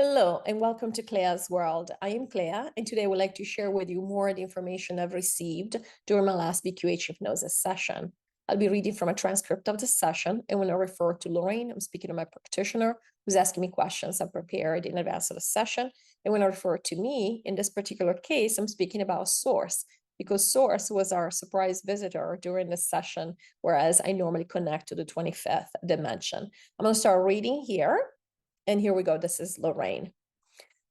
Hello and welcome to CLEA'S World. I am Clea, and today I would like to share with you more of the information I've received during my last QHHT Hypnosis session. I'll be reading from a transcript of the session, and when I refer to Lorrayne, I'm speaking to my practitioner who's asking me questions I've prepared in advance of the session. And when I refer to me, in this particular case, I'm speaking about Source, because Source was our surprise visitor during this session, whereas I normally connect to the 25th dimension. I'm going to start reading here. And here we go. This is Lorrayne.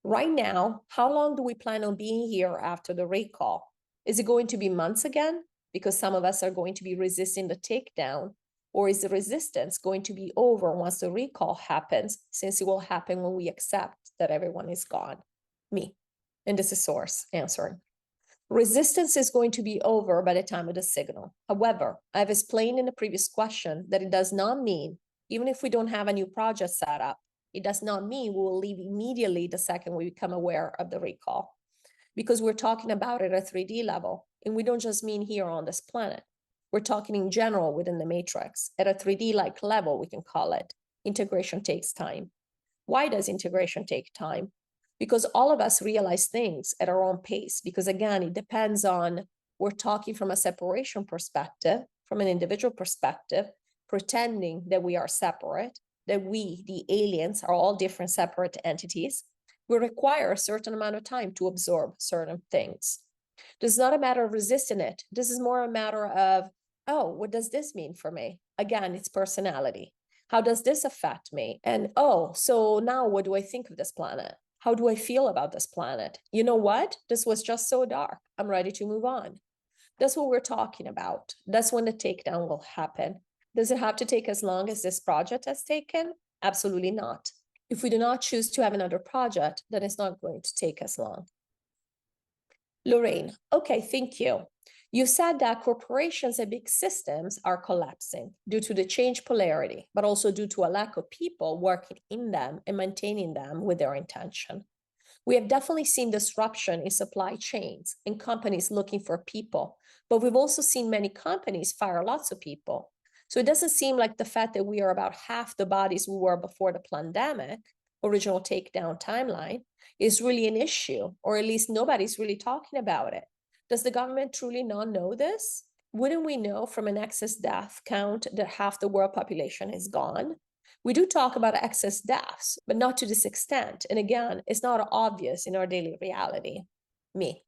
Right now, how long do we plan on being here after the recall? Is it going to be months again? Because some of us are going to be resisting the takedown. Or is the resistance going to be over once the recall happens, since it will happen when we accept that everyone is gone? Me. And this is Source answering. Resistance is going to be over by the time of the signal. However, I've explained in the previous question that it does not mean, even if we don't have a new project set up, it does not mean we will leave immediately the second we become aware of the recall, because we're talking about it at a 3D level, and we don't just mean here on this planet. We're talking in general within the matrix. At a 3D-like level, we can call it. Integration takes time. Why does integration take time? Because all of us realize things at our own pace, because again, it depends on, we're talking from a separation perspective, from an individual perspective, pretending that we are separate, that we, the aliens, are all different separate entities. We require a certain amount of time to absorb certain things. This is not a matter of resisting it. This is more a matter of, oh, what does this mean for me? Again, it's personality. How does this affect me? And oh, so now what do I think of this planet? How do I feel about this planet? You know what? This was just so dark. I'm ready to move on. That's what we're talking about. That's when the takedown will happen. Does it have to take as long as this project has taken? Absolutely not. If we do not choose to have another project, then it's not going to take as long. Lorrayne, okay, thank you. You said that corporations and big systems are collapsing due to the change polarity, but also due to a lack of people working in them and maintaining them with their intention. We have definitely seen disruption in supply chains and companies looking for people, but we've also seen many companies fire lots of people. So it doesn't seem like the fact that we are about half the bodies we were before the pandemic, original takedown timeline, is really an issue, or at least nobody's really talking about it. Does the government truly not know this? Wouldn't we know from an excess death count that half the world population is gone? We do talk about excess deaths, but not to this extent. And again, it's not obvious in our daily reality. Me.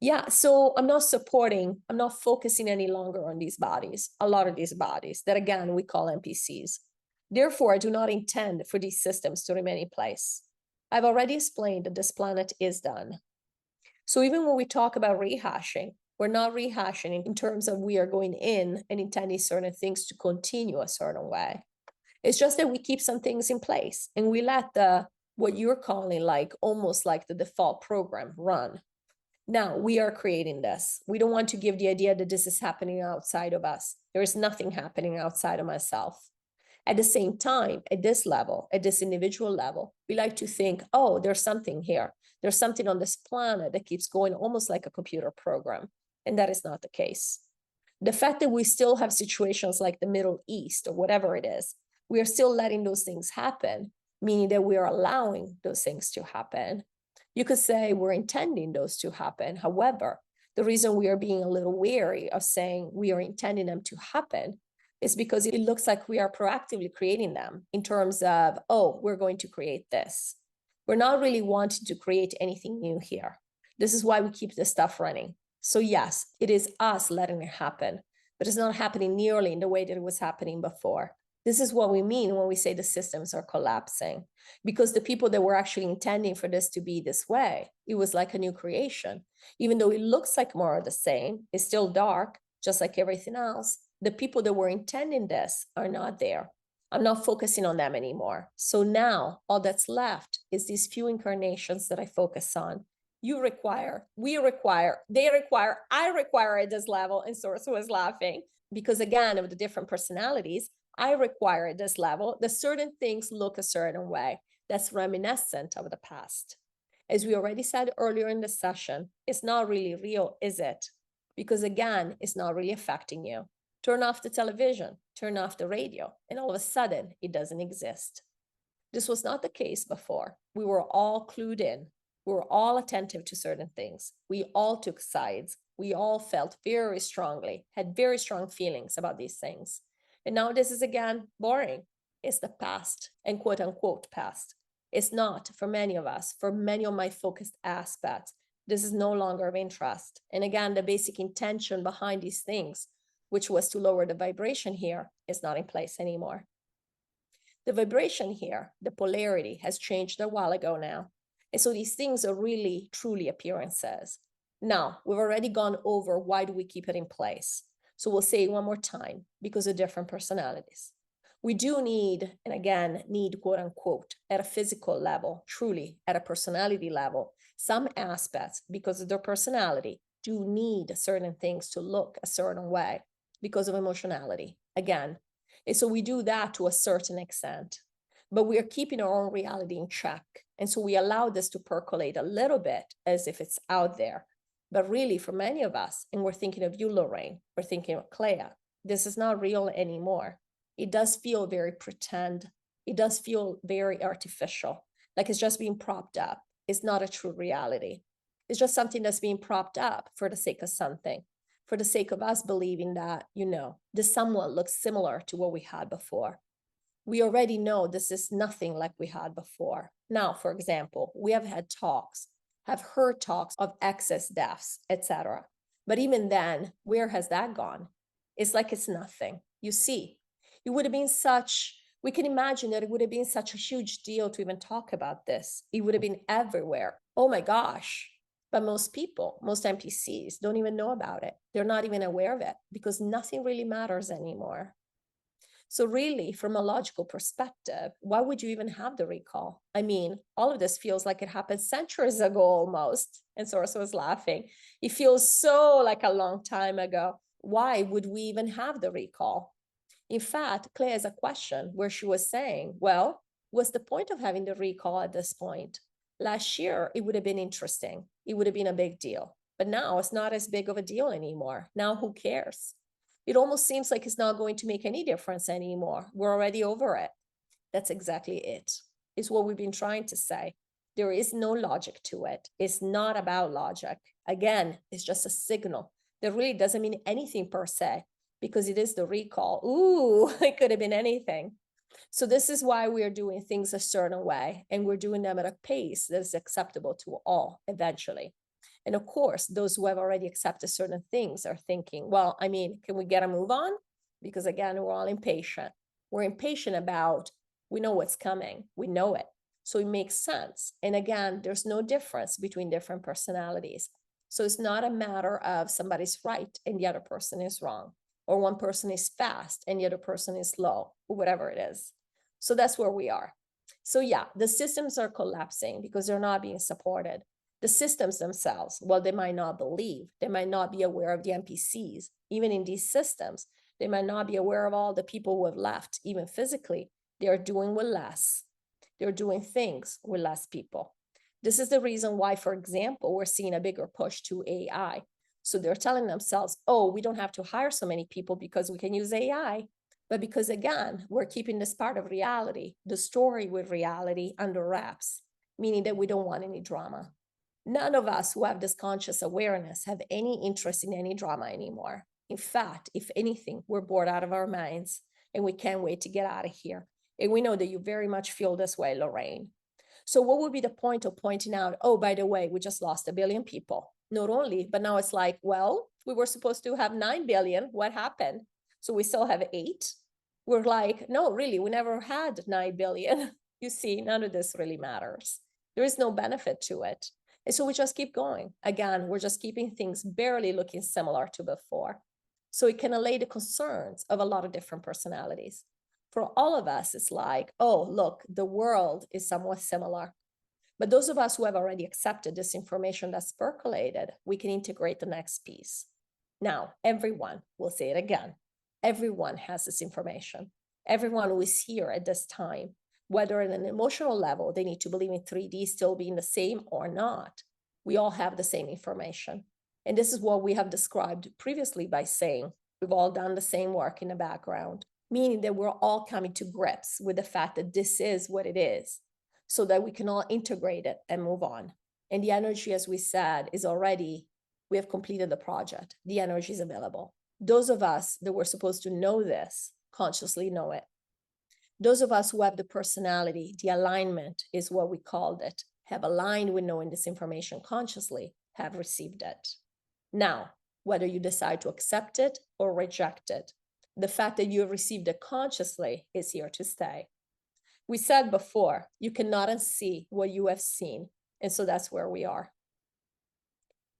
Yeah, so I'm not focusing any longer on these bodies, a lot of these bodies that again, we call NPCs. Therefore, I do not intend for these systems to remain in place. I've already explained that this planet is done. So even when we talk about rehashing, we're not rehashing in terms of we are going in and intending certain things to continue a certain way. It's just that we keep some things in place and we let what you're calling like almost like the default program run. Now we are creating this. We don't want to give the idea that this is happening outside of us. There is nothing happening outside of myself. At the same time, at this level, at this individual level, we like to think, oh, there's something here. There's something on this planet that keeps going almost like a computer program. And that is not the case. The fact that we still have situations like the Middle East or whatever it is, we are still letting those things happen, meaning that we are allowing those things to happen. You could say we're intending those to happen. However, the reason we are being a little wary of saying we are intending them to happen is because it looks like we are proactively creating them in terms of, oh, we're going to create this. We're not really wanting to create anything new here. This is why we keep this stuff running. So yes, it is us letting it happen, but it's not happening nearly in the way that it was happening before. This is what we mean when we say the systems are collapsing, because the people that were actually intending for this to be this way, it was like a new creation. Even though it looks like more of the same, it's still dark, just like everything else. The people that were intending this are not there. I'm not focusing on them anymore. So now all that's left is these few incarnations that I focus on. You require, we require, they require, I require at this level. And Source was laughing because again, of the different personalities, I require at this level that certain things look a certain way that's reminiscent of the past. As we already said earlier in the session, it's not really real, is it? Because again, it's not really affecting you. Turn off the television, turn off the radio, and all of a sudden it doesn't exist. This was not the case before. We were all clued in. We were all attentive to certain things. We all took sides. We all felt very strongly, had very strong feelings about these things. And now this is again boring. It's the past and quote unquote past. It's not for many of us, for many of my focused aspects. This is no longer of interest. And again, the basic intention behind these things, which was to lower the vibration here, is not in place anymore. The vibration here, the polarity, has changed a while ago now. And so these things are really, truly appearances. Now, we've already gone over why do we keep it in place. So we'll say it one more time, because of different personalities. We do need, and again, need quote unquote, at a physical level, truly at a personality level, some aspects, because of their personality, do need certain things to look a certain way because of emotionality. Again, and so we do that to a certain extent, but we are keeping our own reality in check. And so we allow this to percolate a little bit as if it's out there. But really, for many of us, and we're thinking of you, Lorrayne, we're thinking of Clea, this is not real anymore. It does feel very pretend. It does feel very artificial, like it's just being propped up. It's not a true reality. It's just something that's being propped up for the sake of something, for the sake of us believing that, this somewhat looks similar to what we had before. We already know this is nothing like we had before. Now, for example, we have had talks, have heard talks of excess deaths, etc. But even then, where has that gone? It's like it's nothing. You see, it would have been we can imagine that it would have been such a huge deal to even talk about this. It would have been everywhere. Oh my gosh. But most people, most NPCs don't even know about it. They're not even aware of it because nothing really matters anymore. So really, from a logical perspective, why would you even have the recall? I mean, all of this feels like it happened centuries ago almost. And Soros was laughing. It feels so like a long time ago. Why would we even have the recall? In fact, Clea has a question where she was saying, well, what's the point of having the recall at this point? Last year, it would have been interesting. It would have been a big deal. But now it's not as big of a deal anymore. Now who cares? It almost seems like it's not going to make any difference anymore. We're already over it. That's exactly it. It's what we've been trying to say. There is no logic to it. It's not about logic. Again, it's just a signal that really doesn't mean anything per se, because it is the recall. Ooh, it could have been anything. So this is why we're doing things a certain way, and we're doing them at a pace that is acceptable to all eventually. And of course, those who have already accepted certain things are thinking, well, I mean, can we get a move on? Because again, we're all impatient. We're impatient about, we know what's coming. We know it. So it makes sense. And again, there's no difference between different personalities. So it's not a matter of somebody's right and the other person is wrong, or one person is fast and the other person is slow, or whatever it is. So that's where we are. So yeah, the systems are collapsing because they're not being supported. The systems themselves, well, they might not believe, they might not be aware of the NPCs. Even in these systems, they might not be aware of all the people who have left, even physically. They are doing with less. They're doing things with less people. This is the reason why, for example, we're seeing a bigger push to AI. So they're telling themselves, oh, we don't have to hire so many people because we can use AI. But because, again, we're keeping this part of reality, the story with reality, under wraps, meaning that we don't want any drama. None of us who have this conscious awareness have any interest in any drama anymore. In fact, if anything, we're bored out of our minds and we can't wait to get out of here. And we know that you very much feel this way, Lorrayne. So what would be the point of pointing out, oh, by the way, we just lost 1 billion people? Not only, but now it's like, well, we were supposed to have 9 billion. What happened? So we still have 8. We're like, no, really, we never had 9 billion. You see, none of this really matters. There is no benefit to it. And so we just keep going. Again, we're just keeping things barely looking similar to before. So it can allay the concerns of a lot of different personalities. For all of us, it's like, oh, look, the world is somewhat similar. But those of us who have already accepted this information that's percolated, we can integrate the next piece. Now, everyone, we'll say it again, everyone has this information. Everyone who is here at this time, whether at an emotional level, they need to believe in 3D still being the same or not, we all have the same information. And this is what we have described previously by saying we've all done the same work in the background. meaning that we're all coming to grips with the fact that this is what it is, so that we can all integrate it and move on. And the energy, as we said, is already, we have completed the project. The energy is available. Those of us that were supposed to know this consciously know it. Those of us who have the personality, the alignment is what we called it, have aligned with knowing this information consciously, have received it. Now, whether you decide to accept it or reject it, the fact that you have received it consciously is here to stay. We said before, you cannot unsee what you have seen. And so that's where we are.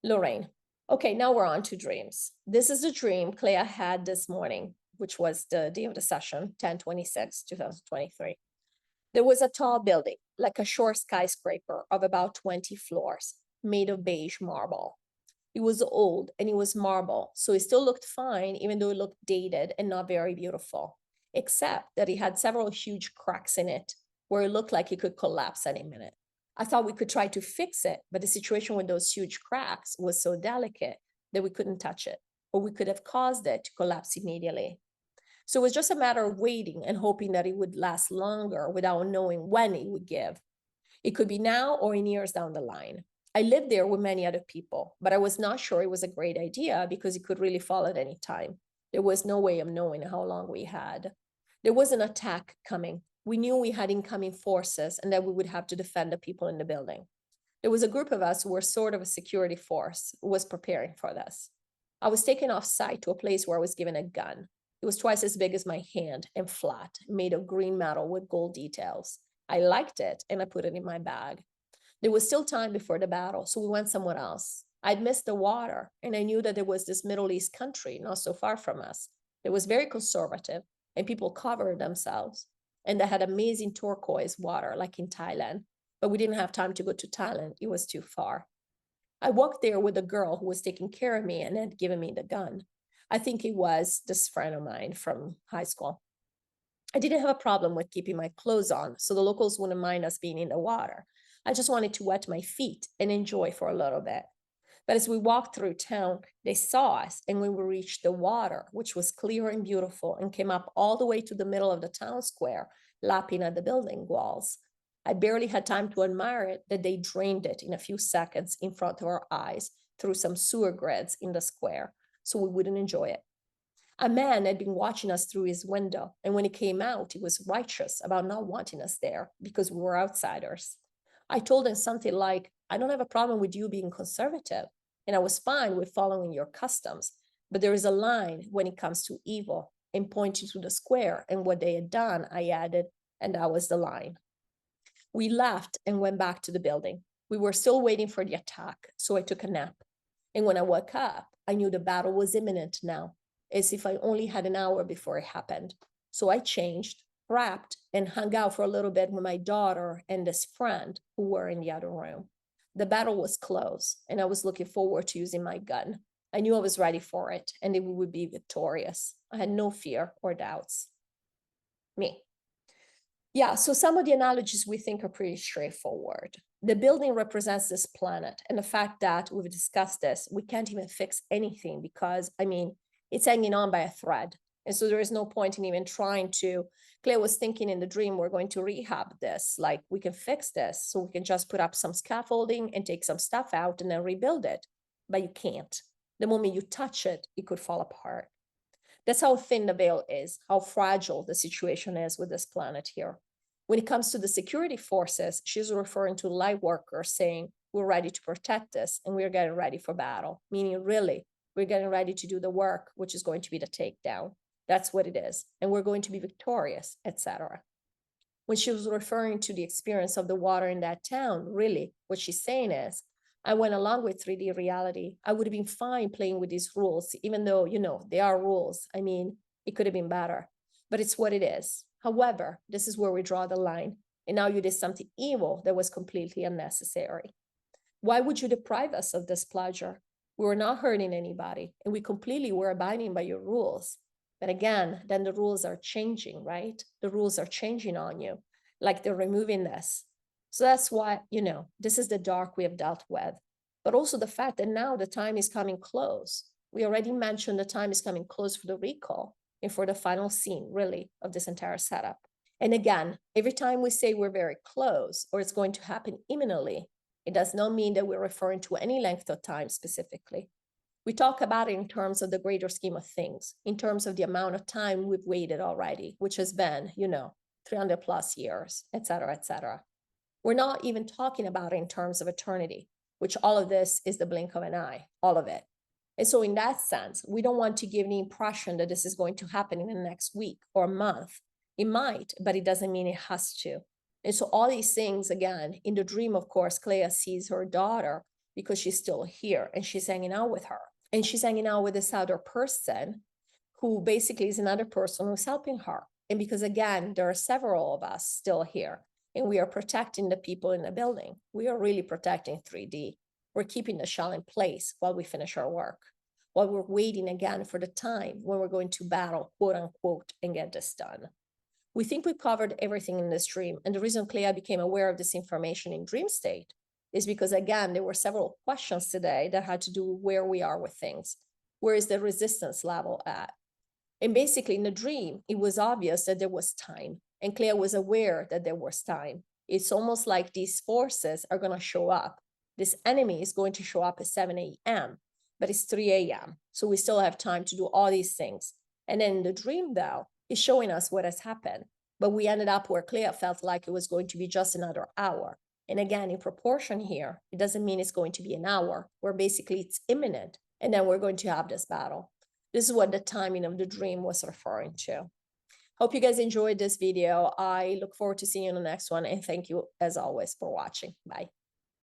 Lorrayne. Okay, now we're on to dreams. This is the dream Clea had this morning, which was the day of the session, 10/26/2023. There was a tall building, like a short skyscraper of about 20 floors, made of beige marble. It was old and it was marble, so it still looked fine, even though it looked dated and not very beautiful, except that it had several huge cracks in it where it looked like it could collapse any minute. I thought we could try to fix it, but the situation with those huge cracks was so delicate that we couldn't touch it, or we could have caused it to collapse immediately. So it was just a matter of waiting and hoping that it would last longer without knowing when it would give. It could be now or in years down the line. I lived there with many other people, but I was not sure it was a great idea because it could really fall at any time. There was no way of knowing how long we had. There was an attack coming. We knew we had incoming forces and that we would have to defend the people in the building. There was a group of us who were sort of a security force who was preparing for this. I was taken off site to a place where I was given a gun. It was twice as big as my hand and flat, made of green metal with gold details. I liked it and I put it in my bag. There was still time before the battle, so we went somewhere else. I'd missed the water, and I knew that there was this Middle East country not so far from us. It was very conservative, and people covered themselves. And they had amazing turquoise water, like in Thailand. But we didn't have time to go to Thailand. It was too far. I walked there with a girl who was taking care of me and had given me the gun. I think it was this friend of mine from high school. I didn't have a problem with keeping my clothes on, so the locals wouldn't mind us being in the water. I just wanted to wet my feet and enjoy for a little bit. But as we walked through town, they saw us, and when we reached the water, which was clear and beautiful and came up all the way to the middle of the town square, lapping at the building walls, I barely had time to admire it that they drained it in a few seconds in front of our eyes through some sewer grids in the square, so we wouldn't enjoy it. A man had been watching us through his window, and when he came out, he was righteous about not wanting us there because we were outsiders. I told him something like, I don't have a problem with you being conservative, and I was fine with following your customs, but there is a line when it comes to evil, and pointing to the square and what they had done, I added, and that was the line. We laughed and went back to the building. We were still waiting for the attack, so I took a nap. And when I woke up, I knew the battle was imminent now, as if I only had an hour before it happened. So I changed, wrapped, and hung out for a little bit with my daughter and this friend who were in the other room. The battle was close, and I was looking forward to using my gun. I knew I was ready for it, and that we would be victorious. I had no fear or doubts. Me. Yeah, so some of the analogies we think are pretty straightforward. The building represents this planet, and the fact that we've discussed this, we can't even fix anything because, it's hanging on by a thread. And so there is no point in even trying to. Claire was thinking in the dream, we're going to rehab this, like we can fix this. So we can just put up some scaffolding and take some stuff out and then rebuild it. But you can't. The moment you touch it, it could fall apart. That's how thin the veil is, how fragile the situation is with this planet here. When it comes to the security forces, she's referring to light workers saying, we're ready to protect this and we're getting ready for battle, meaning really, we're getting ready to do the work, which is going to be the takedown. That's what it is. And we're going to be victorious, etc. When she was referring to the experience of the water in that town, really, what she's saying is, I went along with 3D reality. I would have been fine playing with these rules, even though, they are rules. It could have been better, but it's what it is. However, this is where we draw the line. And now you did something evil that was completely unnecessary. Why would you deprive us of this pleasure? We were not hurting anybody, and we completely were abiding by your rules. But again, then the rules are changing, right? The rules are changing on you, like they're removing this. So that's why, this is the dark we have dealt with. But also the fact that now the time is coming close. We already mentioned the time is coming close for the recall. and for the final scene, really, of this entire setup. And again, every time we say we're very close or it's going to happen imminently, it does not mean that we're referring to any length of time specifically. We talk about it in terms of the greater scheme of things, in terms of the amount of time we've waited already, which has been, 300 plus years, et cetera, et cetera. We're not even talking about it in terms of eternity, which all of this is the blink of an eye, all of it. And so in that sense, we don't want to give the impression that this is going to happen in the next week or month. It might, but it doesn't mean it has to. And so all these things, again, in the dream, of course, Clea sees her daughter because she's still here and she's hanging out with her. And she's hanging out with this other person who basically is another person who's helping her. And because, again, there are several of us still here and we are protecting the people in the building. We are really protecting 3D. We're keeping the shell in place while we finish our work, while we're waiting again for the time when we're going to battle, quote unquote, and get this done. We think we covered everything in this dream. And the reason Clea became aware of this information in dream state is because, again, there were several questions today that had to do with where we are with things. Where is the resistance level at? And basically in the dream, it was obvious that there was time. And Clea was aware that there was time. It's almost like these forces are going to show up. This enemy is going to show up at 7 a.m., but it's 3 a.m. So we still have time to do all these things. And then in the dream, though, it's showing us what has happened. But we ended up where Clea felt like it was going to be just another hour. And again, in proportion here, it doesn't mean it's going to be an hour, where basically it's imminent. And then we're going to have this battle. This is what the timing of the dream was referring to. Hope you guys enjoyed this video. I look forward to seeing you in the next one. And thank you, as always, for watching. Bye.